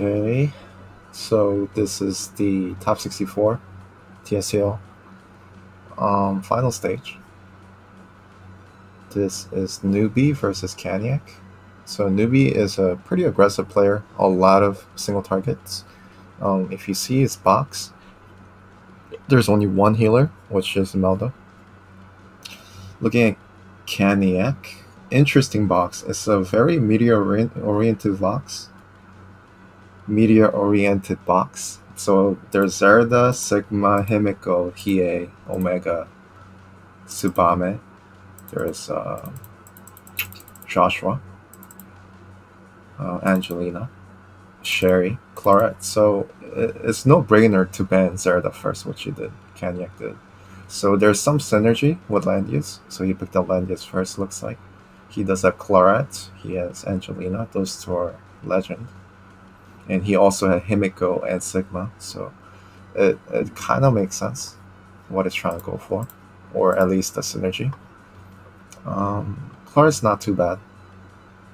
Okay, so this is the top 64 TSdL final stage. This is Newbie versus Caniac. So Newbie is a pretty aggressive player, a lot of single targets. If you see his box, there's only one healer, which is Imelda. Looking at Caniac, interesting box. It's a very media-oriented box. Media-oriented box. So there's Zerda, Sigma, Himiko, Hiei, Omega, Tsubame. There's Joshua, Angelina, Sherry, Claret. So it's no brainer to ban Zerda first, which he did. Caniac did. So there's some synergy with land use. So he picked up land use first, looks like. He does have Claret. He has Angelina. Those two are legend. And he also had Himiko and Sigma. So it kind of makes sense what it's trying to go for. Or at least the synergy. Claret's not too bad.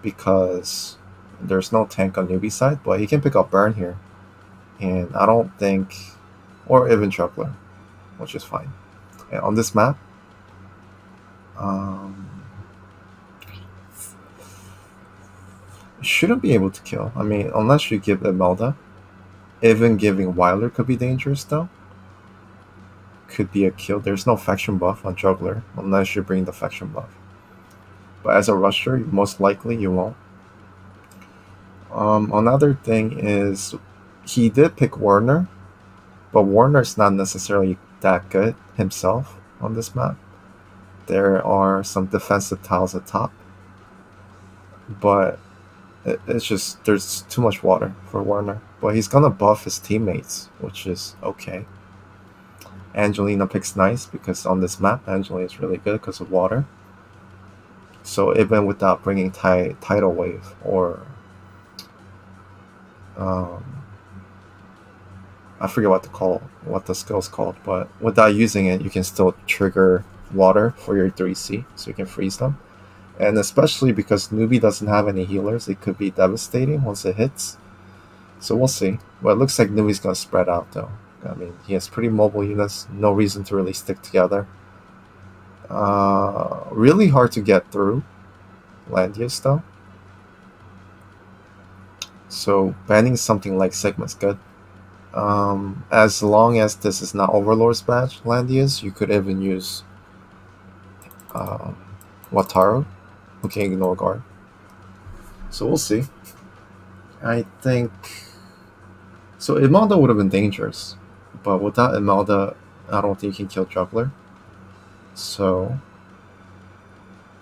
Because there's no tank on Newbie side. But he can pick up Burn here. And I don't think... Or even Juggler. Which is fine. And on this map, shouldn't be able to kill. I mean, unless you give Imelda. Even giving Wyler could be dangerous, though. Could be a kill. There's no faction buff on Juggler, unless you bring the faction buff. But as a rusher, most likely you won't. Another thing is, he did pick Warner, but Warner's not necessarily that good himself on this map. There are some defensive tiles at top, but it's just there's too much water for Warner. But he's gonna buff his teammates, which is okay. Angelina picks nice because on this map, Angelina is really good because of water. So even without bringing Tidal Wave or I forget what the skill's called, but without using it, you can still trigger water for your 3C, so you can freeze them. And especially because Newbie doesn't have any healers, it could be devastating once it hits. So we'll see. But it looks like Newbie's gonna spread out though. I mean, he has pretty mobile units, no reason to really stick together. Really hard to get through land use though. So banning something like Sigma is good. As long as this is not Overlord's badge land use, you could even use Wataru, who can ignore guard. So we'll see. I think... So Imelda would have been dangerous, but without Imelda, I don't think you can kill Juggler. So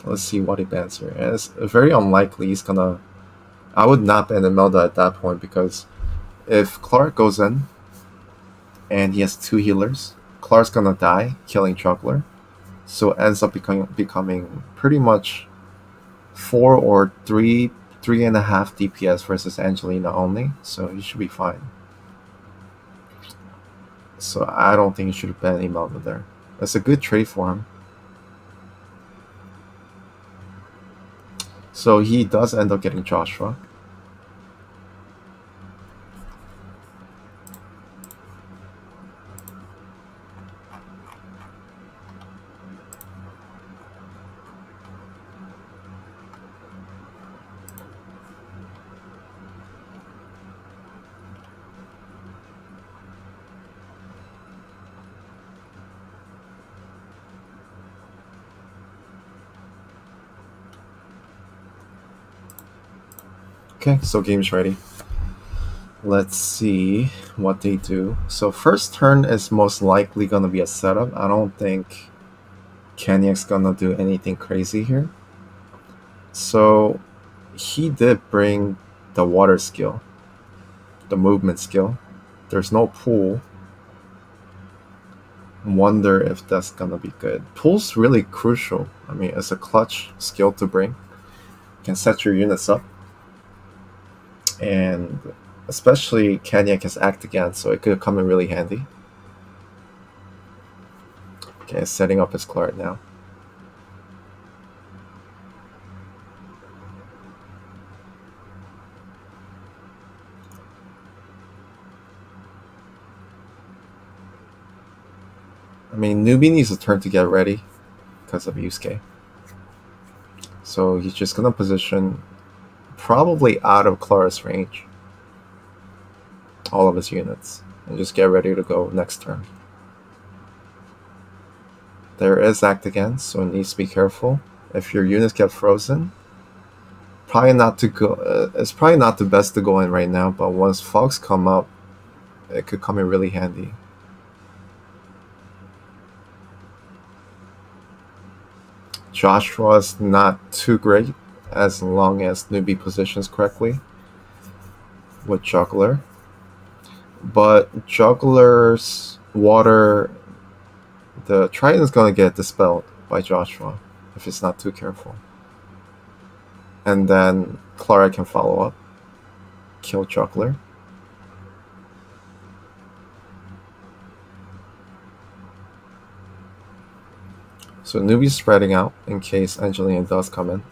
let's see what he bans here. And it's very unlikely he's gonna... I would not ban Imelda at that point because if Clark goes in and he has two healers, Clark's gonna die, killing Juggler. So it ends up becoming pretty much 4 or 3.5 DPS versus Angelina only. So he should be fine. So I don't think you should ban Imelda there. That's a good trade for him. So he does end up getting Joshua. Okay, so game's ready. Let's see what they do. So first turn is most likely going to be a setup. I don't think Caniac's going to do anything crazy here. So he did bring the water skill, the movement skill. There's no pool. Wonder if that's going to be good. Pool's really crucial. I mean, it's a clutch skill to bring. You can set your units up. And especially Caniac has Act again, so it could come in really handy. Okay, setting up his Claret now. I mean, Newbie needs a turn to get ready because of Yusuke. So he's just gonna position probably out of Clara's range all of his units and just get ready to go next turn. There is Act Against, so it needs to be careful. If your units get frozen, probably not to go. It's probably not the best to go in right now, but once fogs come up, it could come in really handy. Joshua's not too great as long as Newbie positions correctly with Juggler. But Juggler's water, the Triton's gonna get dispelled by Joshua if it's not too careful. And then Clara can follow up, kill Juggler. So Newbie's spreading out in case Angelina does come in.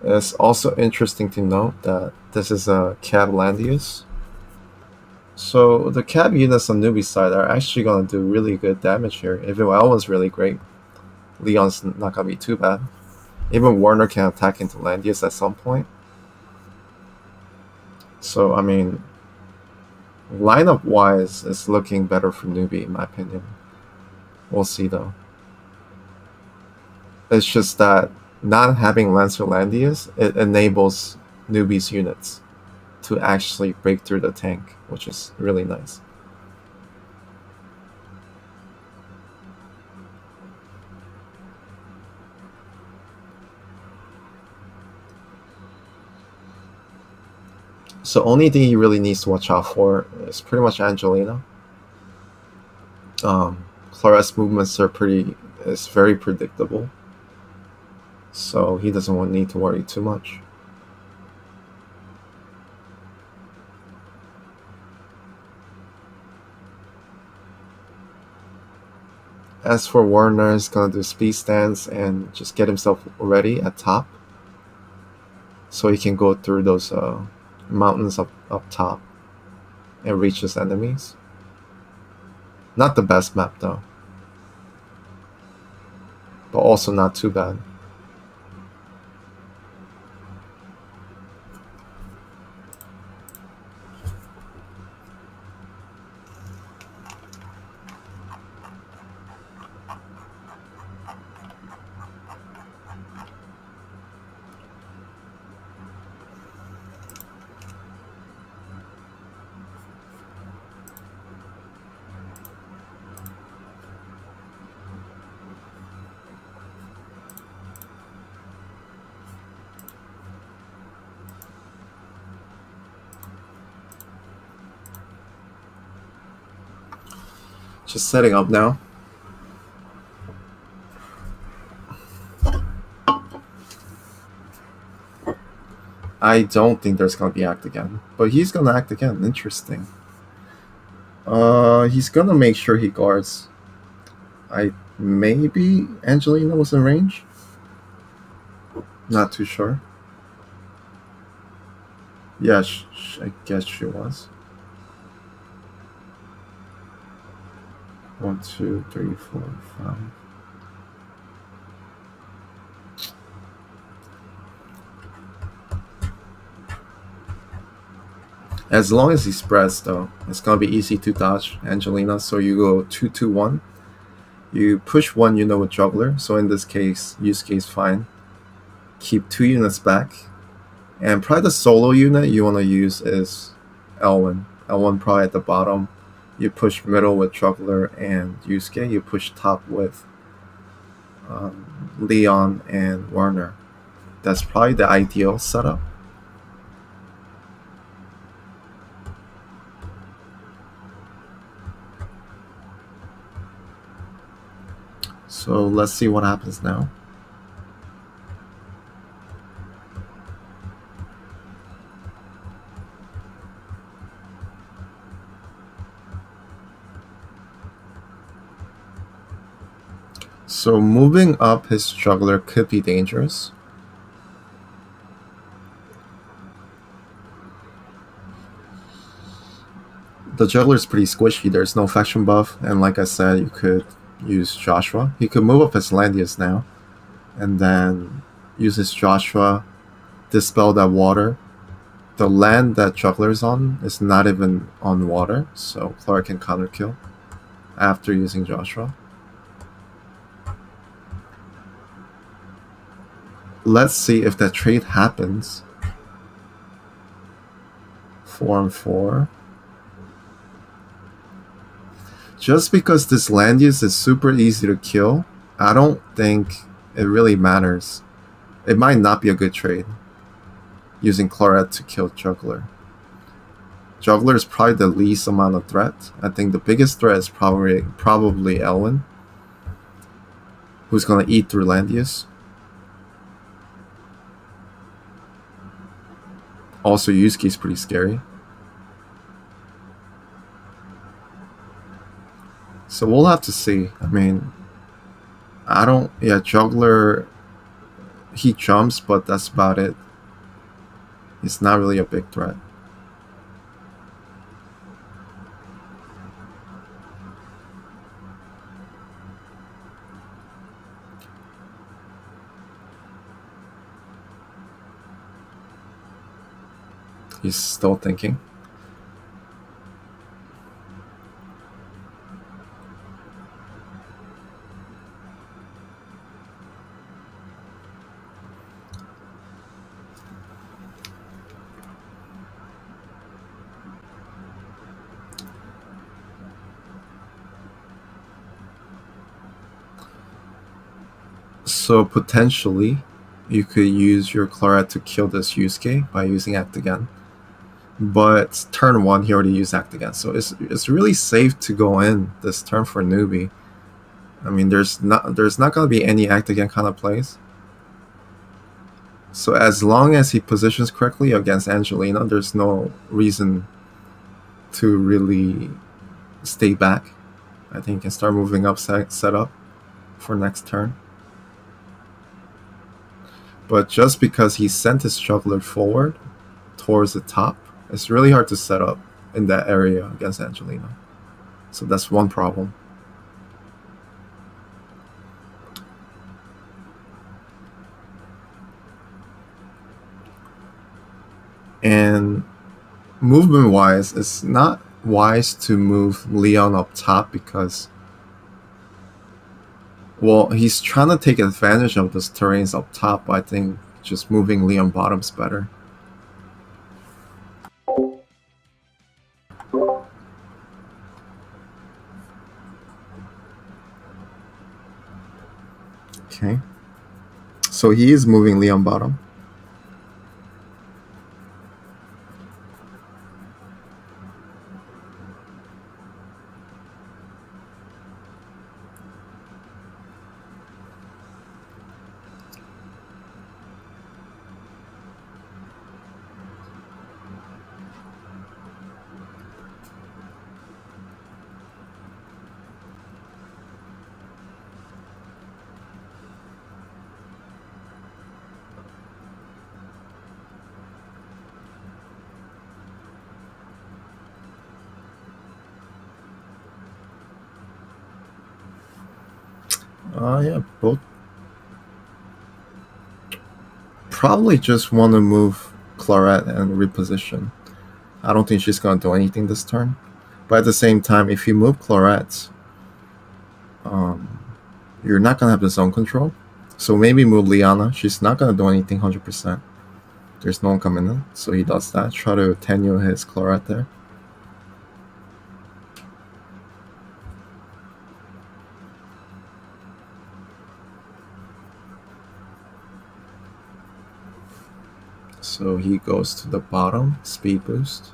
It's also interesting to note that this is a cab land use. So the cab units on Newbie's side are actually going to do really good damage here. Even Elwin's really great. Leon's not going to be too bad. Even Warner can attack into land use at some point. So, I mean, lineup-wise, it's looking better for Newbie, in my opinion. We'll see, though. It's just that not having Lancer Landius, it enables Newbie's units to actually break through the tank, which is really nice. So only thing he really needs to watch out for is pretty much Angelina. Clara's movements are very predictable. So he doesn't need to worry too much. As for Warner, he's gonna do speed stance and just get himself ready at top, so he can go through those mountains up top and reach his enemies. Not the best map though, but also not too bad. Just setting up now. I don't think there's gonna be act again, but he's gonna act again. Interesting. He's gonna make sure he guards. Maybe Angelina was in range. Not too sure. Yeah, I guess she was. 1, 2, 3, 4, 5. As long as he spreads, though, it's gonna be easy to dodge Angelina. So you go 2, 2, 1. You push one unit with Juggler. So in this case, Yusuke is fine. Keep 2 units back, and probably the solo unit you want to use is Elwin. Elwin probably at the bottom. You push middle with Juggler and Yusuke. You push top with Leon and Warner. That's probably the ideal setup. So let's see what happens now. So moving up his Juggler could be dangerous. the juggler is pretty squishy. There's no faction buff, and like I said, you could use Joshua. He could move up his Landius now, and then use his Joshua, dispel that water. The land that juggler is on is not even on water, so Clara can counter kill after using Joshua. Let's see if that trade happens. 4-4. Just because this land use is super easy to kill, I don't think it really matters. It might not be a good trade, using Claret to kill Juggler. Juggler is probably the least amount of threat. I think the biggest threat is probably Elwyn, who's going to eat through land use. Also, Yusuke is pretty scary. So we'll have to see. I mean, yeah, Juggler, he jumps, but that's about it. He's not really a big threat. He's still thinking. So potentially, you could use your Claret to kill this Yusuke by using Act Again. But turn 1, he already used Act Again, so it's really safe to go in this turn for Newbie. I mean, there's not going to be any Act Again kind of plays. So as long as he positions correctly against Angelina, there's no reason to really stay back. I think he can start moving up set up for next turn. But just because he sent his Juggler forward towards the top, it's really hard to set up in that area against Angelina. So that's one problem. And movement-wise, it's not wise to move Leon up top because, well, he's trying to take advantage of those terrains up top. I think just moving Leon bottom's better. Okay. So he is moving Leon bottom. Yeah, both. Probably just want to move Claret and reposition. I don't think she's going to do anything this turn. But at the same time, if you move Claret, you're not going to have the zone control. So maybe move Liana. She's not going to do anything 100%. There's no one coming in. So he does that. Try to Tenyo his Claret there. So he goes to the bottom, speed boost.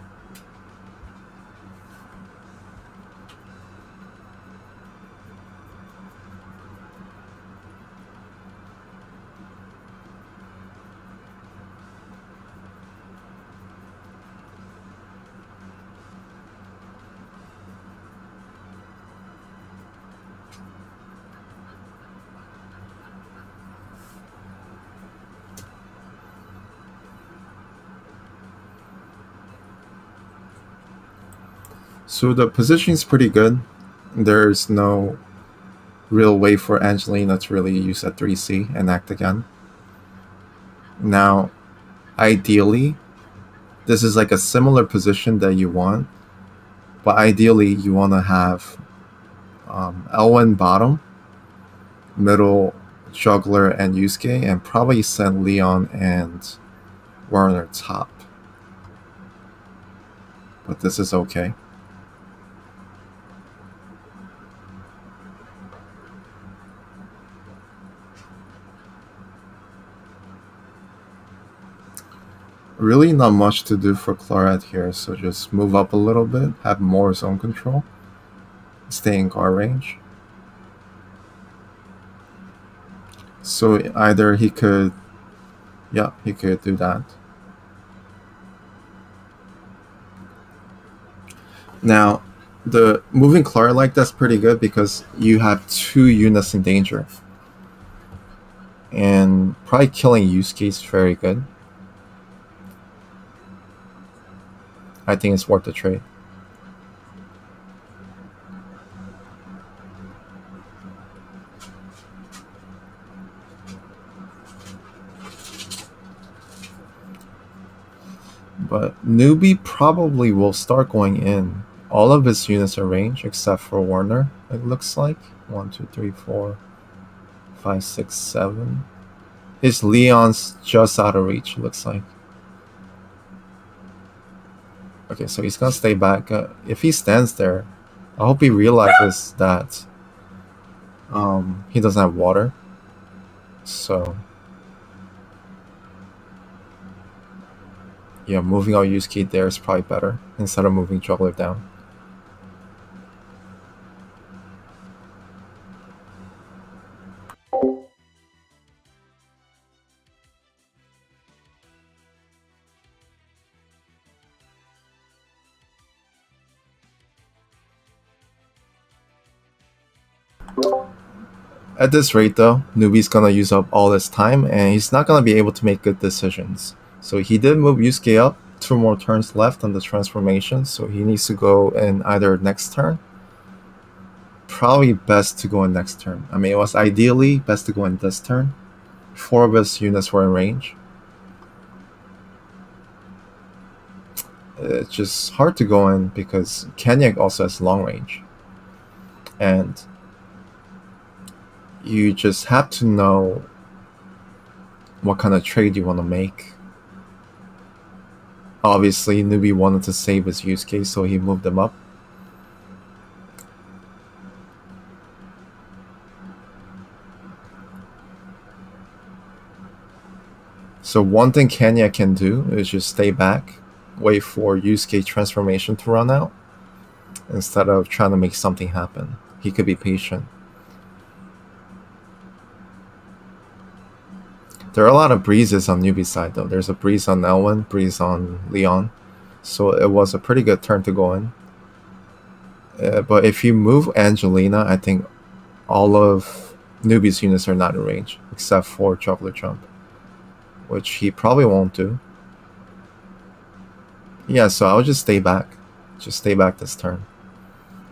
So the position is pretty good. There's no real way for Angelina to really use a 3C and act again. Now, ideally, this is like a similar position that you want, but ideally you want to have Elwyn bottom, middle Juggler and Yusuke, and probably send Leon and Warner top. But this is okay. Really not much to do for Claret here, so just move up a little bit, have more zone control, stay in guard range. So either he could, yeah, he could do that. Now, the moving Claret like that's pretty good because you have 2 units in danger. And probably killing Yusuke is very good. I think it's worth the trade. But Newbie probably will start going in. All of his units are range except for Warner, it looks like. 1, 2, 3, 4, 5, 6, 7. His Leon's just out of reach, looks like. Okay, so he's gonna stay back. If he stands there, I hope he realizes that he doesn't have water. So yeah, moving our Yusuke there is probably better instead of moving Juggler down. At this rate though, Newbie's gonna use up all his time and he's not gonna be able to make good decisions. So he did move Yusuke up, 2 more turns left on the transformation, so he needs to go in either next turn. Probably best to go in next turn. I mean, it was ideally best to go in this turn. 4 of his units were in range. It's just hard to go in because Caniac also has long range. And you just have to know what kind of trade you want to make. Obviously, Newbie wanted to save his use case, so he moved them up. So one thing Caniac can do is just stay back, wait for Yusuke transformation to run out, instead of trying to make something happen. He could be patient. There are a lot of breezes on Newbie's side though. There's a breeze on Elwyn, breeze on Leon. So it was a pretty good turn to go in. But if you move Angelina, I think all of Newbie's units are not in range, except for Juggler Jump, which he probably won't do. Yeah, so I'll just stay back. Just stay back this turn.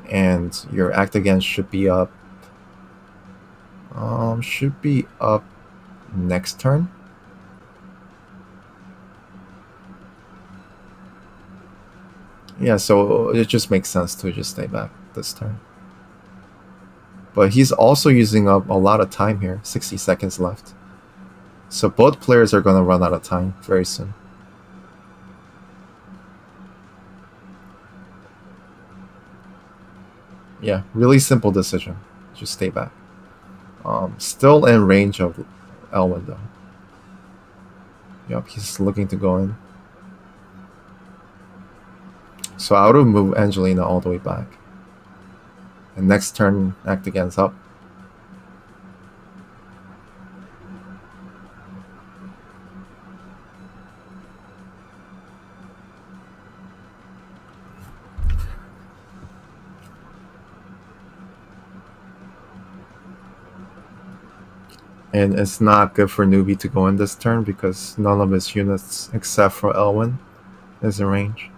And your act against should be up. Next turn. Yeah, so it just makes sense to just stay back this turn. But he's also using up a lot of time here. 60 seconds left. So both players are going to run out of time very soon. Yeah, really simple decision. Just stay back. Still in range of Elwyn though. Yep, he's looking to go in. So I would have moved Angelina all the way back. And next turn, act against up. And it's not good for Newbie to go in this turn because none of his units, except for Elwyn, is in range.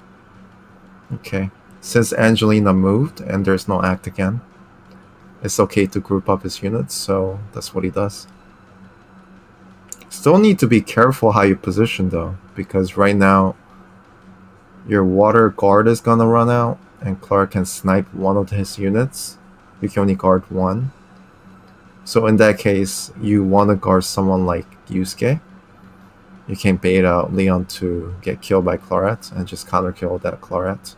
Okay. Since Angelina moved and there's no act again, it's okay to group up his units, so that's what he does. Still need to be careful how you position though, because right now your water guard is gonna run out and Clark can snipe one of his units. You can only guard one. So in that case, you want to guard someone like Yusuke. You can bait out Leon to get killed by Claret and just counter kill that Claret.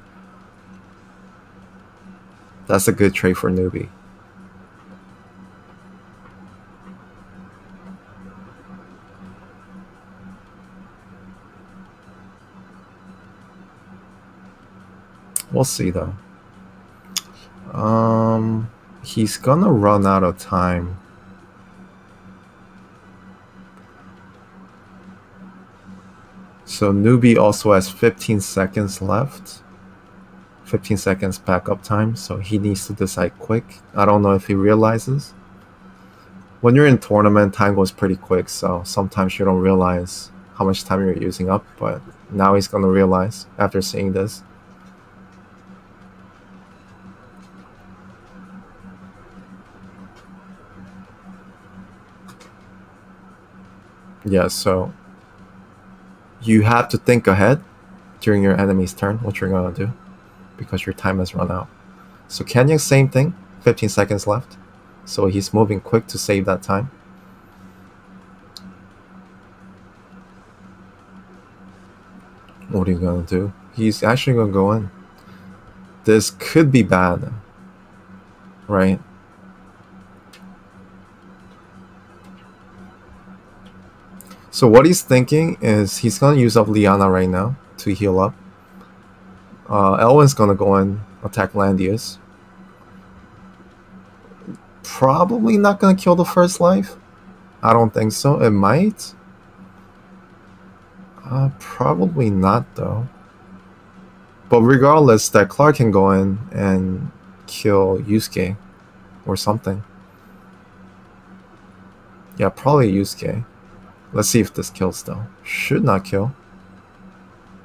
That's a good trade for Newbie. We'll see though. He's gonna run out of time. So Newbie also has 15 seconds left. 15 seconds backup time, so he needs to decide quick. I don't know if he realizes. When you're in tournament, time goes pretty quick, so sometimes you don't realize how much time you're using up, but now he's gonna realize after seeing this. Yeah, so you have to think ahead during your enemy's turn what you're gonna do, because your time has run out. So Caniac, same thing, 15 seconds left. So he's moving quick to save that time. What are you gonna do? He's actually gonna go in. This could be bad, right? So what he's thinking is he's gonna use up Liana right now to heal up. Elwin's gonna go and attack Landius. Probably not gonna kill the first life. I don't think so. It might. Probably not though. But regardless, that Clark can go in and kill Yusuke or something. Yeah, probably Yusuke. Let's see if this kills though. Should not kill.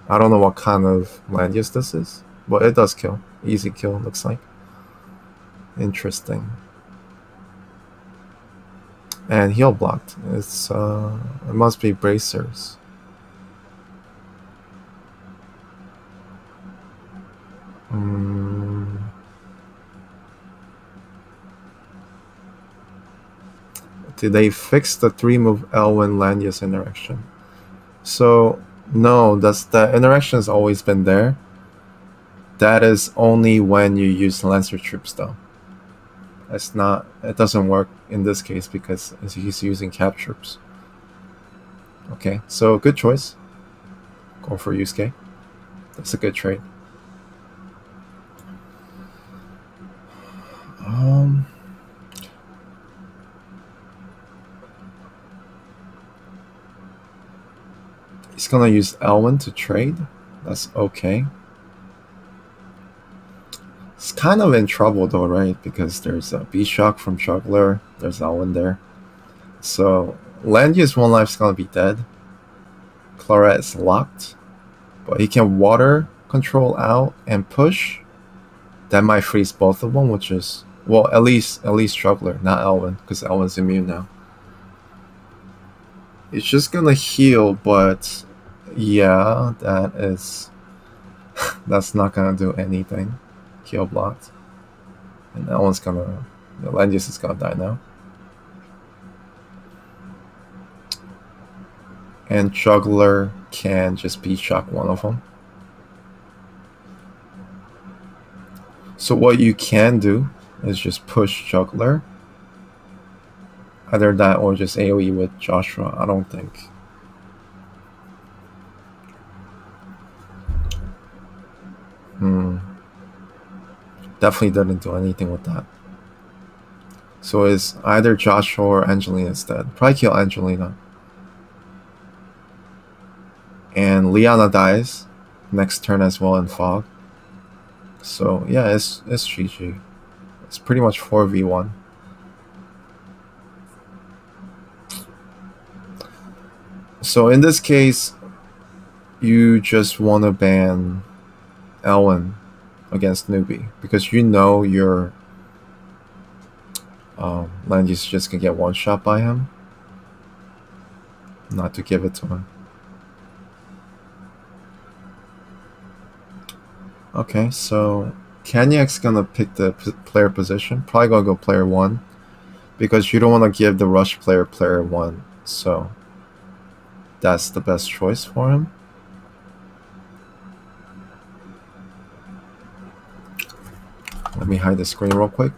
I don't know what kind of Landius this is, but it does kill. Easy kill, looks like. Interesting. And heal blocked. It's it must be bracers. Did they fix the 3-move Elwin Landius interaction? So no, the interaction has always been there. That is only when you use Lancer troops though. It's not, it doesn't work in this case because he's using cap troops. Okay, so good choice. Go for Yusuke. That's a good trade. He's gonna use Elwin to trade. That's okay. It's kind of in trouble though, right? Because there's a B-Shock from Juggler. There's Elwin there. So Landius 1 life's gonna be dead. Claret is locked. But he can water control out and push. That might freeze both of them, which is, well, at least Juggler, not Elwin, because Elwin's immune now. It's just gonna heal, but yeah, that is that's not gonna do anything. Heal blocked. And that one's gonna, the Landius is gonna die now. And Juggler can just B-Shock one of them. So what you can do is just push Juggler. Either that or just AoE with Joshua, I don't think. Definitely didn't do anything with that. So it's either Joshua or Angelina instead. Probably kill Angelina. And Liana dies next turn as well in Fog. So yeah, it's GG. It's pretty much 4v1. So in this case, you just want to ban Elwin against Newbie because you know your land is just gonna get one shot by him. Not to give it to him. Okay, so Caniac's gonna pick the player position. Probably gonna go player 1 because you don't want to give the rush player player 1. So that's the best choice for him. Let me hide the screen real quick.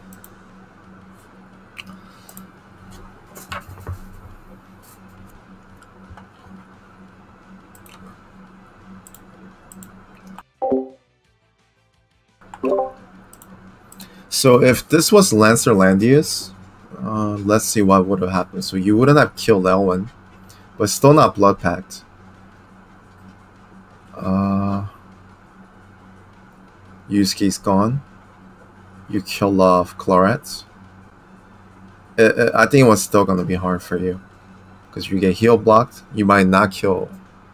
So if this was Lancer Landius, let's see what would have happened. So you wouldn't have killed Elwyn, but still not Blood Pact. Yusuke's gone. You kill off Claret. I think it was still going to be hard for you because you get heal blocked. You might not kill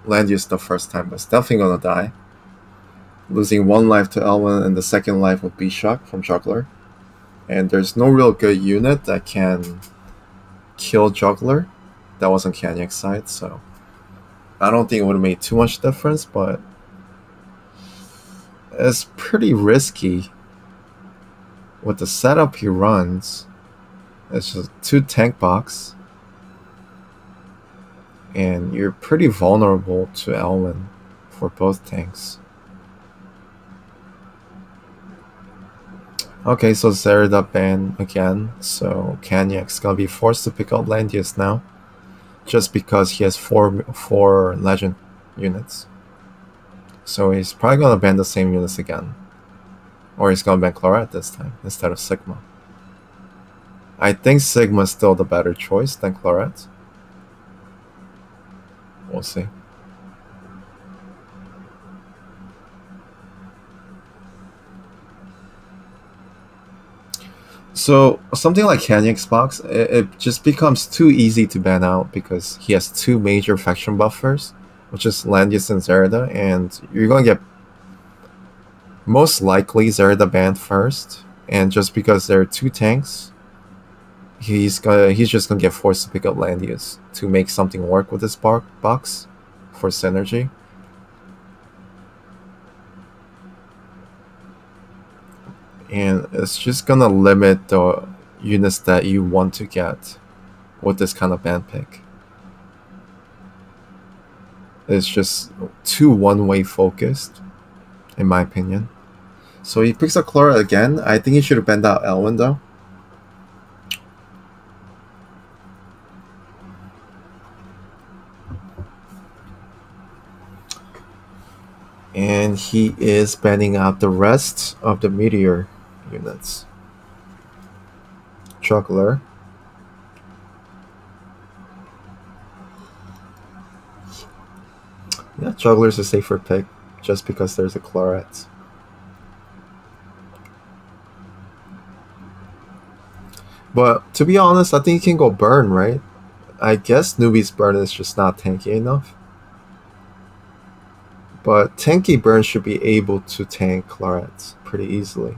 Landius the first time, but it's definitely going to die. Losing 1 life to Elwyn and the second life would be Shock from Juggler. And there's no real good unit that can kill Juggler. That was on Caniac's side, so I don't think it would have made too much difference, but it's pretty risky. With the setup he runs, it's just 2 tank box, and you're pretty vulnerable to Elwyn for both tanks. Okay, so Zerida banned again, so Caniac's gonna be forced to pick up Landius now, just because he has four legend units. So he's probably gonna ban the same units again. Or he's gonna ban Claret this time, instead of Sigma. I think Sigma is still the better choice than Claret. We'll see. So something like Caniac's box, it just becomes too easy to ban out because he has 2 major faction buffers, which is Landius and Zerida, and you're gonna get most likely Zerida banned first, and just because there are 2 tanks, he's just gonna get forced to pick up Landius to make something work with this box for synergy. And it's just gonna limit the units that you want to get with this kind of ban pick. It's just too one-way focused, in my opinion. So he picks up Clara again. I think he should have banned out Elwyn though. And he is banning out the rest of the Meteor units. Juggler. Yeah, Juggler's a safer pick just because there's a Claret. But to be honest, I think he can go Burn, right? I guess Newbie's Burn is just not tanky enough. But tanky Burn should be able to tank Claret pretty easily.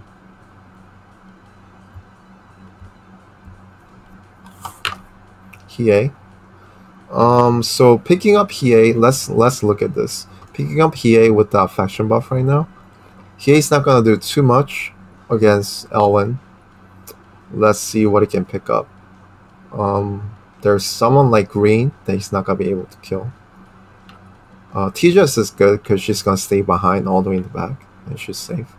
Hiei. So picking up Hiei, let's look at this. Picking up Hiei with that faction buff right now. Hiei's not gonna do too much against Elwyn. Let's see what he can pick up. There's someone like Green that he's not gonna be able to kill. Tejas is good because she's gonna stay behind all the way in the back and she's safe.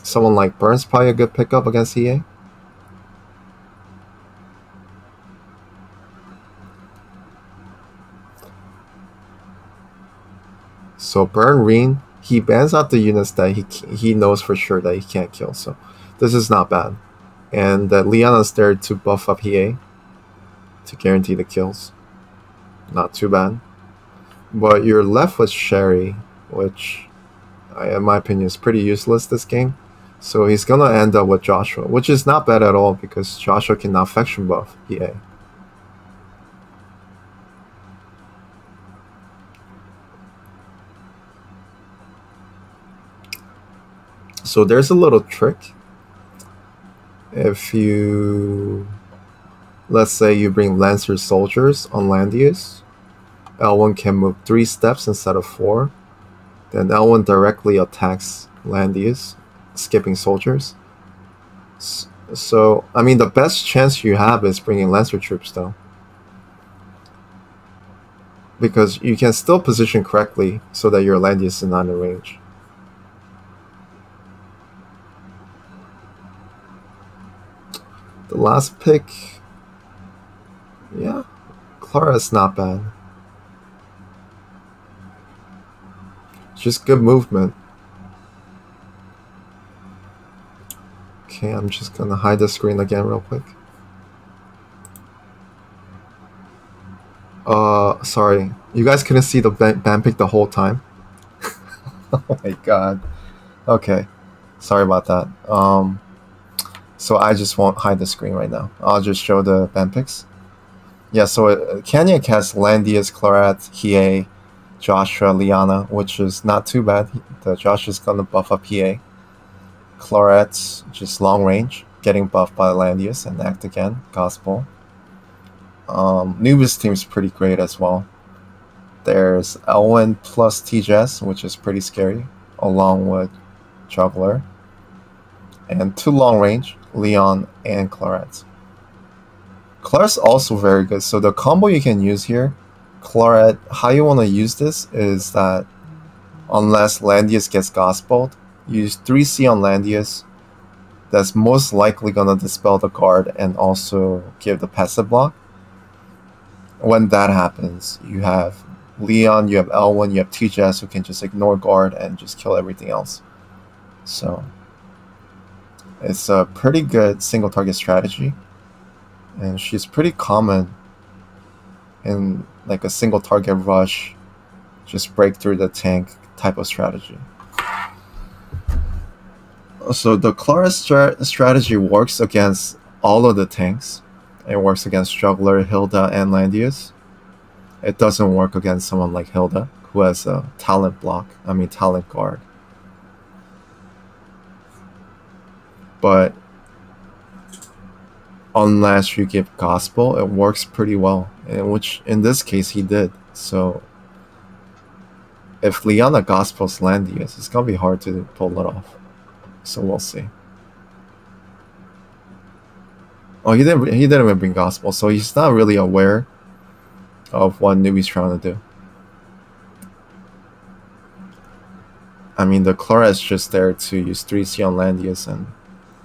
Someone like Burn's probably a good pickup against Hiei. So Burn Reen, he bans out the units that he knows for sure that he can't kill. So this is not bad. And Liana's there to buff up Hiei to guarantee the kills. Not too bad. But you're left with Sherry, which in my opinion is pretty useless this game. So he's gonna end up with Joshua, which is not bad at all because Joshua can now faction buff Hiei. So there's a little trick. If you, let's say you bring Lancer Soldiers on Landius, L1 can move 3 steps instead of 4. Then L1 directly attacks Landius, skipping soldiers. So, I mean, the best chance you have is bringing Lancer troops, though. Because you can still position correctly so that your Landius is not in range. The last pick, yeah, Clara's not bad. Just good movement. Okay, I'm just gonna hide the screen again real quick. Sorry. You guys couldn't see the band pick the whole time? Oh my god. Okay. Sorry about that. So I just won't hide the screen right now. I'll just show the band picks. Yeah, so Caniac has Landius, Claret, Hiei, Joshua, Liana, which is not too bad. The Joshua's gonna buff up Hiei. Claret, just long range, getting buffed by Landius and act again, Gospel. Newbie's team's pretty great as well. There's Elwyn plus TJS, which is pretty scary, along with Juggler. And 2 long range, Leon and Claret. Claret's also very good. So the combo you can use here, Claret, how you want to use this is that unless Landius gets Gospeled, use 3C on Landius. That's most likely going to dispel the guard and also give the passive block. When that happens, you have Leon, you have L1, you have TJS who can just ignore guard and just kill everything else. So it's a pretty good single target strategy, and she's pretty common in like a single target rush, just break through the tank type of strategy. So the Clara strategy works against all of the tanks. It works against Juggler, Hilda, and Landius. It doesn't work against someone like Hilda, who has a talent guard. But unless you give Gospel, it works pretty well, which in this case he did. So if Liana Gospels Landius, it's gonna be hard to pull it off. So we'll see. Oh, he didn't even bring Gospel, so he's not really aware of what Newbie's trying to do. I mean, the Clara is just there to use 3C on Landius, and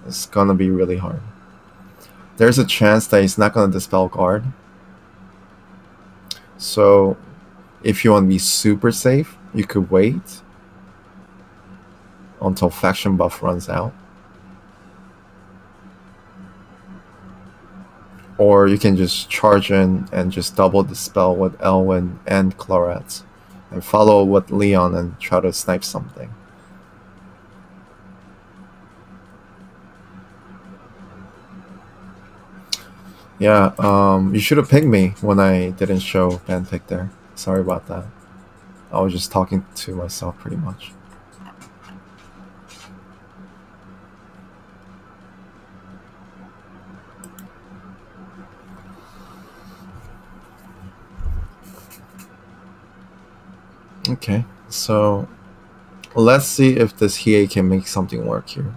it's gonna be really hard. There's a chance that he's not gonna dispel guard. So if you want to be super safe, you could wait until faction buff runs out. Or you can just charge in and just double the spell with Elwyn and Claret and follow with Leon and try to snipe something. Yeah, you should have picked me when I didn't show band pick there. Sorry about that. I was just talking to myself pretty much. Okay, so let's see if this Hiei can make something work here.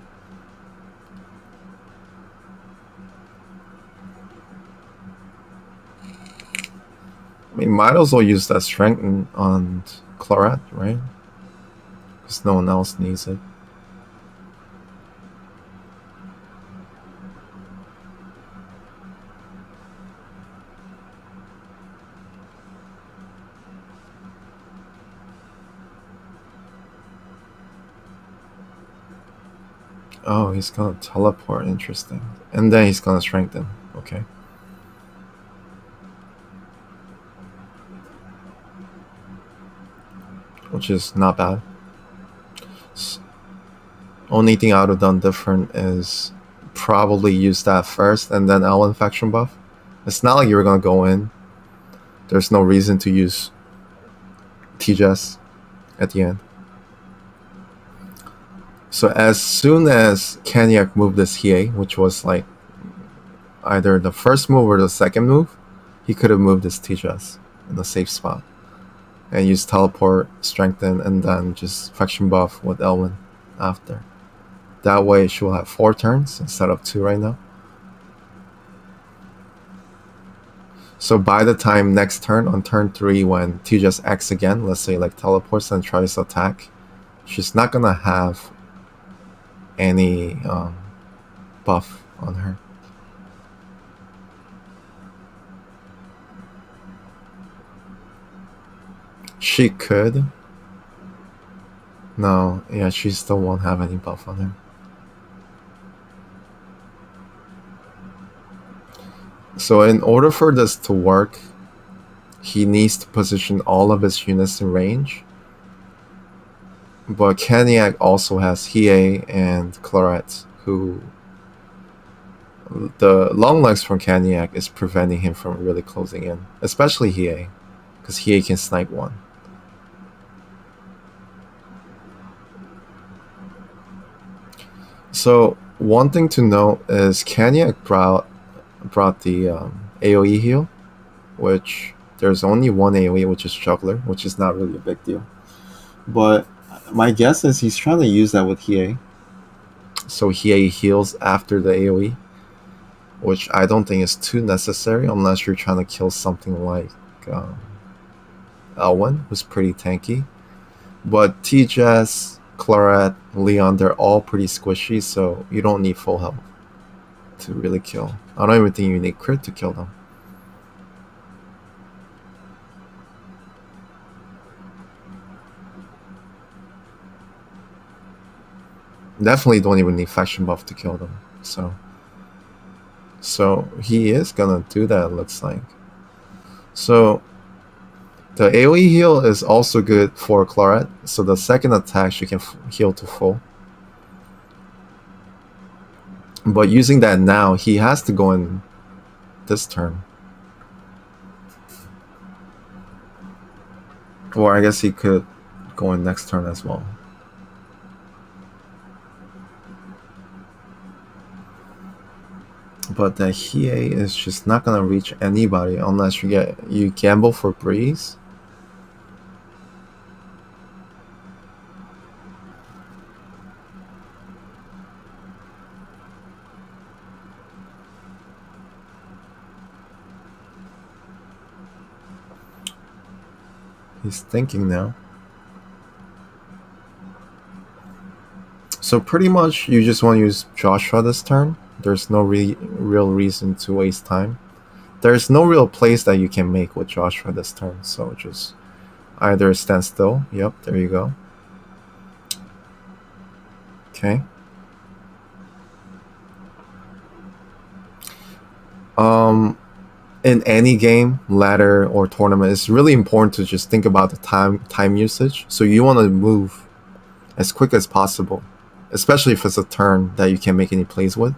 I mean, might as well use that strengthen on Claret, right? Because no one else needs it. Oh, he's gonna teleport, interesting. And then he's gonna strengthen, okay. Which is not bad. Only thing I would have done different is probably use that first and then L1 faction buff. It's not like you were gonna go in. There's no reason to use TJS at the end. So as soon as Caniac moved this Hiei, which was like either the first move or the second move, he could have moved this TSdL in a safe spot and use teleport, strengthen, and then just faction buff with Elwyn after. That way she will have 4 turns instead of 2 right now. So by the time next turn, on turn 3, when TSdL acts again, let's say like teleports and tries to attack, she's not gonna have any buff on her. She could. No, yeah, she still won't have any buff on her. So in order for this to work, he needs to position all of his units in range. But Caniac also has Hiei and Claret, who the long legs from Caniac is preventing him from really closing in, especially Hiei, because Hiei can snipe one. So one thing to note is Caniac brought the AoE heal, which there's only one AoE, which is Juggler, which is not really a big deal. But my guess is he's trying to use that with Hiei. So Hiei heals after the AoE, which I don't think is too necessary unless you're trying to kill something like Elwyn, who's pretty tanky. But TSdL, Claret, Leon, they're all pretty squishy, so you don't need full health to really kill. I don't even think you need crit to kill them. Definitely don't even need faction buff to kill them. So he is gonna do that, it looks like. So the AoE heal is also good for Claret, so the second attack she can heal to full. But using that now, he has to go in this turn. Or I guess he could go in next turn as well. But the Hiei is just not gonna reach anybody unless you gamble for Breeze. He's thinking now. So pretty much you just want to use Joshua this turn. There's no real reason to waste time. There's no real plays that you can make with Joshua this turn, so just either stand still. Yep, there you go. Okay. In any game, ladder, or tournament, it's really important to just think about the time usage. So you want to move as quick as possible, especially if it's a turn that you can't make any plays with.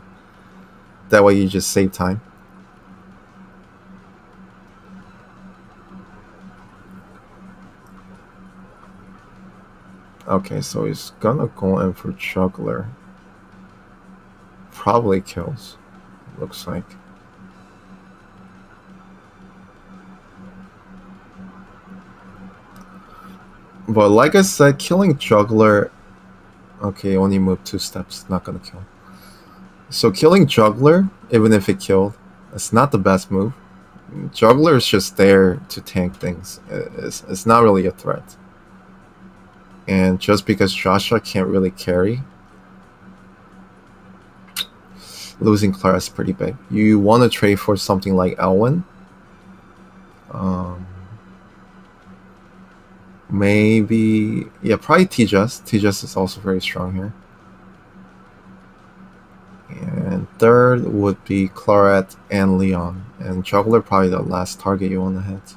That way you just save time. Okay, so he's gonna go in for Juggler. Probably kills, looks like. But like I said, killing Juggler... Okay, only move 2 steps, not gonna kill. So killing Juggler, even if it killed, it's not the best move. Juggler is just there to tank things. It's not really a threat. And just because Joshua can't really carry, losing Clara is pretty big. You want to trade for something like Elwyn. Maybe, yeah, probably TSdL. TSdL is also very strong here. And third would be Claret and Leon. And Juggler probably the last target you want to hit.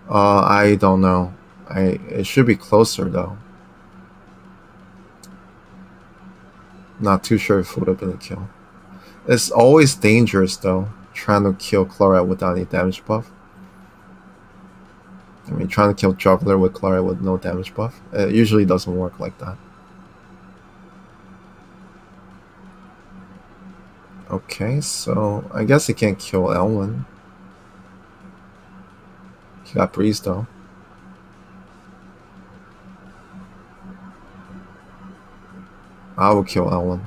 I don't know. It should be closer though. Not too sure if it would have been a kill. It's always dangerous though, trying to kill Claret without any damage buff. I mean, trying to kill Juggler with Claret with no damage buff, it usually doesn't work like that. Okay, so I guess he can't kill Elwyn. He got Breeze though. I will kill Elwyn.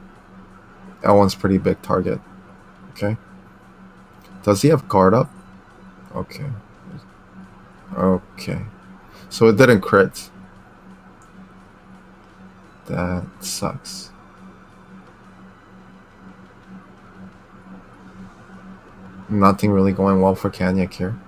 Elwyn's pretty big target. Okay. Does he have guard up? Okay. Okay. So it didn't crit. That sucks. Nothing really going well for Caniac here.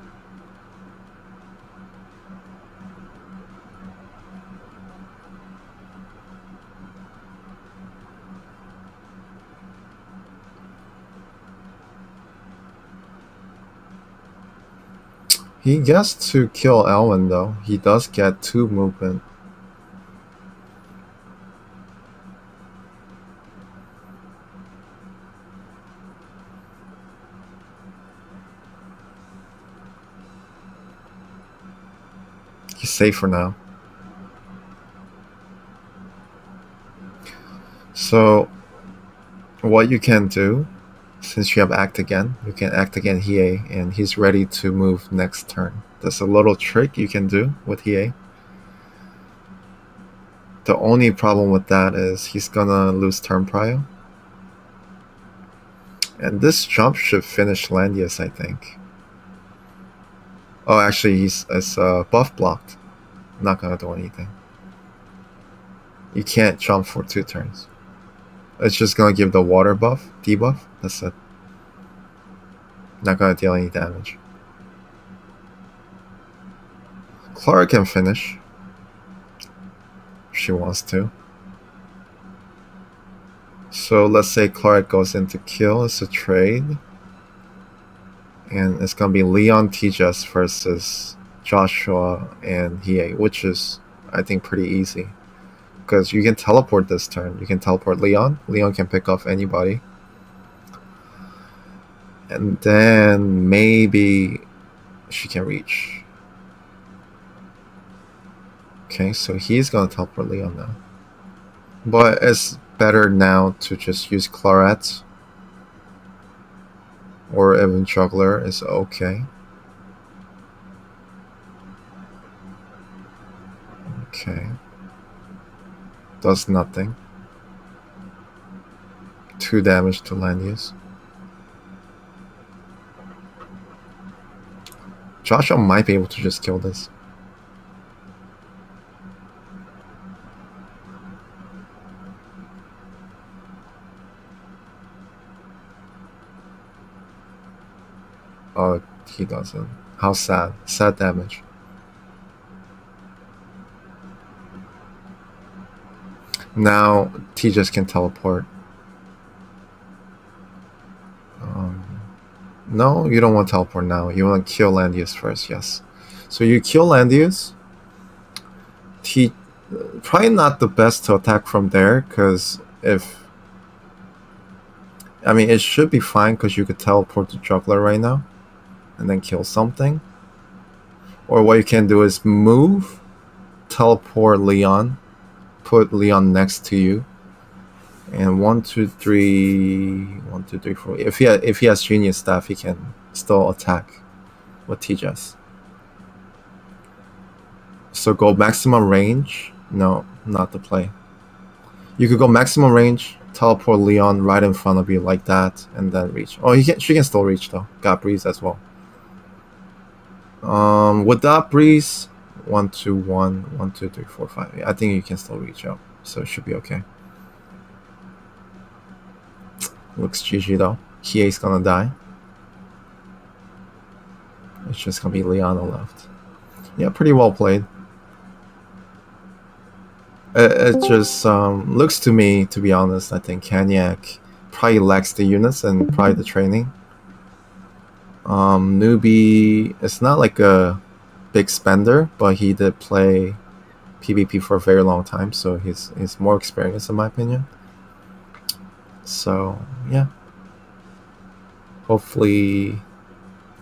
He gets to kill Elwyn though. He does get 2 movement. He's safe for now. So what you can do, since you have act again, you can act again Hiei, and he's ready to move next turn. That's a little trick you can do with Hiei. The only problem with that is he's gonna lose turn prio. And this jump should finish Landius, I think. Oh, actually, it's buff blocked. Not gonna do anything. You can't jump for 2 turns. It's just gonna give the water buff, debuff. That's it. Not gonna deal any damage. Clara can finish if she wants to. So let's say Clara goes into kill. It's a trade. And it's gonna be Leon Tejas versus Joshua and Hiei, which is, I think, pretty easy. Because you can teleport this turn. You can teleport Leon. Leon can pick off anybody. And then maybe she can reach. Okay, so he's gonna teleport Leon now. But it's better now to just use Claret. Or even Juggler is okay. Okay. Does nothing. 2 damage to Landius. Joshua might be able to just kill this. Oh, he doesn't. How sad. Sad damage. Now, Tejas can teleport. No, you don't want to teleport now. You want to kill Landius first, yes. So you kill Landius. Probably not the best to attack from there, because if... I mean, it should be fine, because you could teleport the Juggler right now. And then kill something. Or what you can do is move, teleport Leon, put Leon next to you, and 1, 2, 3, 1, 2, 3, 4. If he has Genius Staff, he can still attack with Tejas. So go maximum range. No, not the play. You could go maximum range, teleport Leon right in front of you like that, and then reach. Oh, she can still reach though. Got Breeze as well. With that Breeze, 1, 2, 1, 1, 2, 3, 4, 5. I think you can still reach out, so it should be okay. Looks GG though. Hiei's gonna die. It's just gonna be Leona left. Yeah, pretty well played. It just looks to me, to be honest, I think Caniac probably lacks the units and probably the training. Newbie is not like a big spender, but he did play PvP for a very long time, so he's more experienced in my opinion. So yeah, hopefully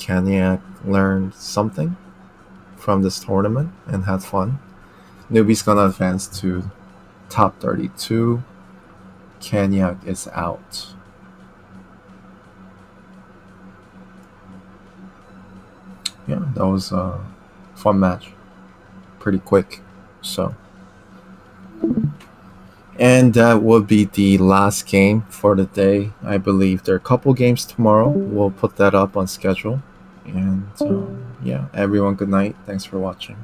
Caniac learned something from this tournament and had fun. Newbie's gonna advance to top 32. Caniac is out. yeah, that was a fun match. Pretty quick. So, and that would be the last game for the day. I believe there are a couple games tomorrow. We'll put that up on schedule. And yeah, everyone, good night. Thanks for watching.